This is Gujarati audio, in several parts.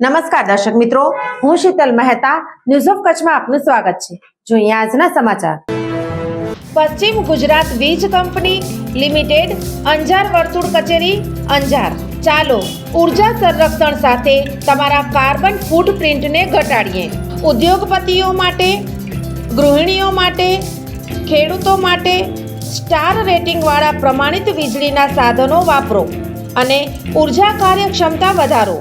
નમસ્કાર દર્શક મિત્રો, હું શીતલ મહેતા ન્યૂઝ ઓફ કચ્છમાં આપનું સ્વાગત છે। જોઈએ આજના સમાચાર। પશ્ચિમ ગુજરાત વીજ કંપની લિમિટેડ અંજાર વર્તુળ કચેરી અંજાર। ચાલો ઉર્જા સંરક્ષણ સાથે તમારા કાર્બન ફૂટપ્રિન્ટને ઘટાડીએ। ઉદ્યોગપતિઓ માટે, ગૃહિણીઓ માટે, ખેડૂતો માટે સ્ટાર રેટિંગવાળા પ્રમાણિત વીજળીના સાધનો વાપરો અને ઉર્જા કાર્યક્ષમતા વધારો।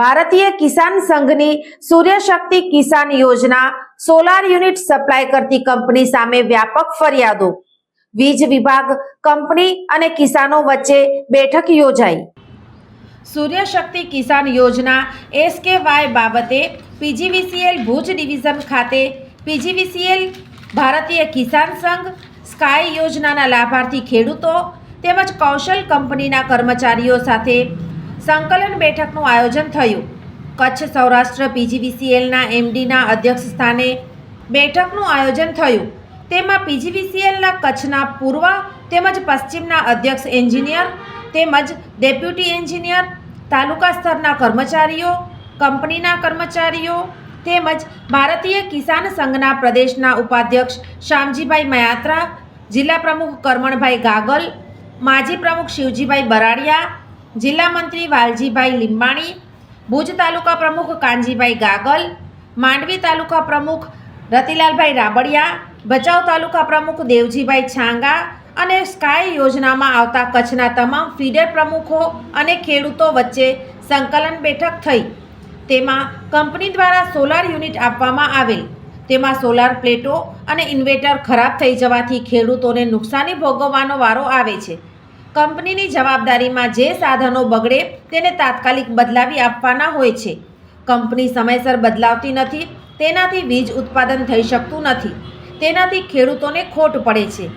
ભારતીય કિસાન સંઘની સૂર્યશક્તિ કિસાન યોજના સોલાર યુનિટ સપ્લાય કરતી કંપની સામે વ્યાપક ફરિયાદો। વીજ વિભાગ, કંપની અને કિસાનો વચ્ચે બેઠક યોજાઈ। સૂર્યશક્તિ કિસાન યોજના SKY બાબતે PGVCL ભુજ ડિવિઝન ખાતે PGVCL, ભારતીય કિસાન સંઘ, સ્કાય યોજનાના લાભાર્થી ખેડૂતો તેમજ કૌશલ કંપનીના કર્મચારીઓ સાથે સંકલન બેઠકનું આયોજન થયું। કચ્છ સૌરાષ્ટ્ર PGVCLના MDના અધ્યક્ષ સ્થાને બેઠકનું આયોજન થયું। તેમાં PGVCLના કચ્છના પૂર્વ તેમજ પશ્ચિમના અધ્યક્ષ એન્જિનિયર તેમજ ડેપ્યુટી એન્જિનિયર, તાલુકા સ્તરના કર્મચારીઓ, કંપનીના કર્મચારીઓ તેમજ ભારતીય કિસાન સંઘના પ્રદેશના ઉપાધ્યક્ષ શામજીભાઈ મયાત્રા, જિલ્લા પ્રમુખ કરમણભાઈ ગાગલ, માજી પ્રમુખ શિવજીભાઈ બરાડિયા, જિલ્લા મંત્રી વાલજીભાઈ લીંબાણી, ભુજ તાલુકા પ્રમુખ કાનજીભાઈ ગાગલ, માંડવી તાલુકા પ્રમુખ રતિલાલભાઈ રાબડિયા, ભચાઉ તાલુકા પ્રમુખ દેવજીભાઈ છાંગા અને સ્કાય યોજનામાં આવતા કચ્છના તમામ ફીડર પ્રમુખો અને ખેડૂતો વચ્ચે સંકલન બેઠક થઈ। તેમાં કંપની દ્વારા સોલાર યુનિટ આપવામાં આવેલ। તેમાં સોલાર પ્લેટો અને ઇન્વર્ટર ખરાબ થઈ જવાથી ખેડૂતોને નુકસાની ભોગવવાનો વારો આવે છે। કંપનીની જવાબદારીમાં જે સાધનો બગડે તેને તાત્કાલિક બદલાવી આપવાના હોય છે। કંપની સમયસર બદલાવતી નથી, તેનાથી વીજ ઉત્પાદન થઈ શકતું નથી, તેનાથી ખેડૂતોને ખોટ પડે છે।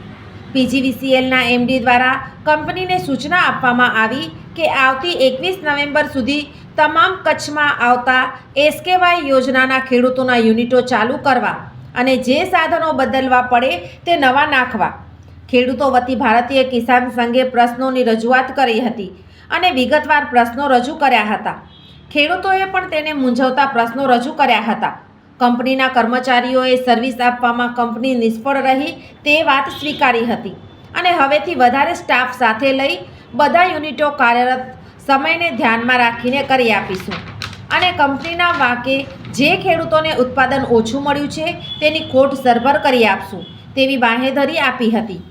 PGVCLના MD દ્વારા કંપનીને સૂચના આપવામાં આવી કે આવતી 21 નવેમ્બર સુધી તમામ કચ્છમાં આવતા SKY યોજનાના ખેડૂતોના યુનિટો ચાલુ કરવા અને જે સાધનો બદલવા પડે તે નવા નાખવા। ખેડૂતો વતી ભારતીય કિસાન સંઘે પ્રશ્નોની રજૂઆત કરી હતી અને વિગતવાર પ્રશ્નો રજૂ કર્યા હતા। ખેડૂતોએ પણ તેને મૂંઝવતા પ્રશ્નો રજૂ કર્યા હતા। કંપનીના કર્મચારીઓએ સર્વિસ આપવામાં કંપની નિષ્ફળ રહી તે વાત સ્વીકારી હતી અને હવેથી વધારે સ્ટાફ સાથે લઈ બધા યુનિટો કાર્યરત સમયને ધ્યાનમાં રાખીને કરી આપીશું અને કંપનીના વાંકે જે ખેડૂતોને ઉત્પાદન ઓછું મળ્યું છે તેની ખોટ સરભર કરી આપશું તેવી બાંહેધરી આપી હતી।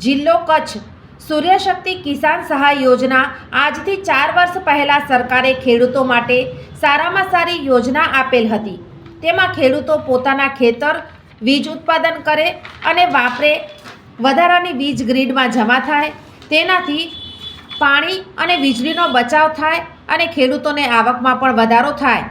જિલ્લો કચ્છ સૂર્યશક્તિ કિસાન સહાય યોજના આજથી 4 વર્ષ પહેલાં સરકારે ખેડૂતો માટે સારામાં સારી યોજના આપેલ હતી। તેમાં ખેડૂતો પોતાના ખેતર વીજ ઉત્પાદન કરે અને વાપરે, વધારાની વીજ ગ્રીડમાં જમા થાય, તેનાથી પાણી અને વીજળીનો બચાવ થાય અને ખેડૂતોને આવકમાં પણ વધારો થાય।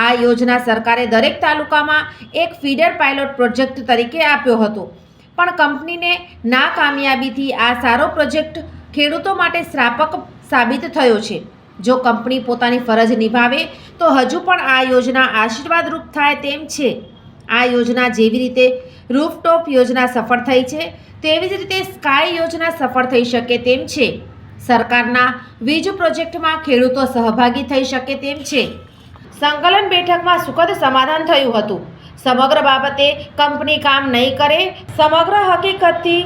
આ યોજના સરકારે દરેક તાલુકામાં એક ફીડર પાયલોટ પ્રોજેક્ટ તરીકે આપ્યો હતો, પણ કંપનીને નાકામયાબીથી આ સારો પ્રોજેક્ટ ખેડૂતો માટે શ્રાપક સાબિત થયો છે। જો કંપની પોતાની ફરજ નિભાવે તો હજુ પણ આ યોજના આશીર્વાદરૂપ થાય તેમ છે। આ યોજના જેવી રીતે રૂફટોપ યોજના સફળ થઈ છે તેવી જ રીતે સ્કાય યોજના સફળ થઈ શકે તેમ છે। સરકારના વીજ પ્રોજેક્ટમાં ખેડૂતો સહભાગી થઈ શકે તેમ છે। સંકલન બેઠકમાં સુખદ સમાધાન થયું હતું। સમગ્ર બાબતે કંપની કામ નહીં કરે, સમગ્ર હકીકતથી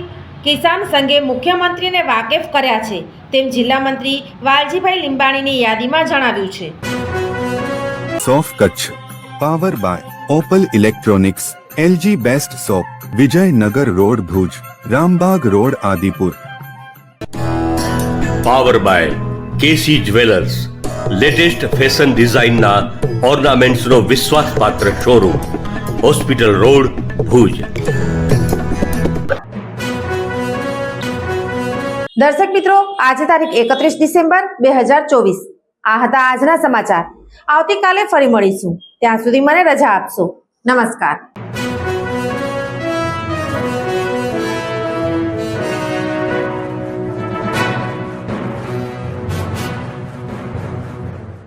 કિસાન સંઘે મુખ્યમંત્રીને વાકેફ કર્યા છે તેમ જિલ્લા મંત્રી વાલજીભાઈ લીંબાણીની યાદીમાં જણાવ્યું છે। સોફ Kutch power by opal electronics, LG best shop, Vijaynagar road Bhuj, Rambag road Adipur. Power by KC jewellers, latest fashion ડિઝાઇનના ઓર્નામેન્ટ્સનો વિશ્વાસપાત્ર શોરૂમ, હોસ્પિટલ રોડ ભુજ। દર્શક મિત્રો, આજે તારીખ 31 ડિસેમ્બર 2024 આ હતા આજના સમાચાર। આવતીકાલે ફરી મળીશું, ત્યાં સુધી મને રજા આપશો। નમસ્કાર।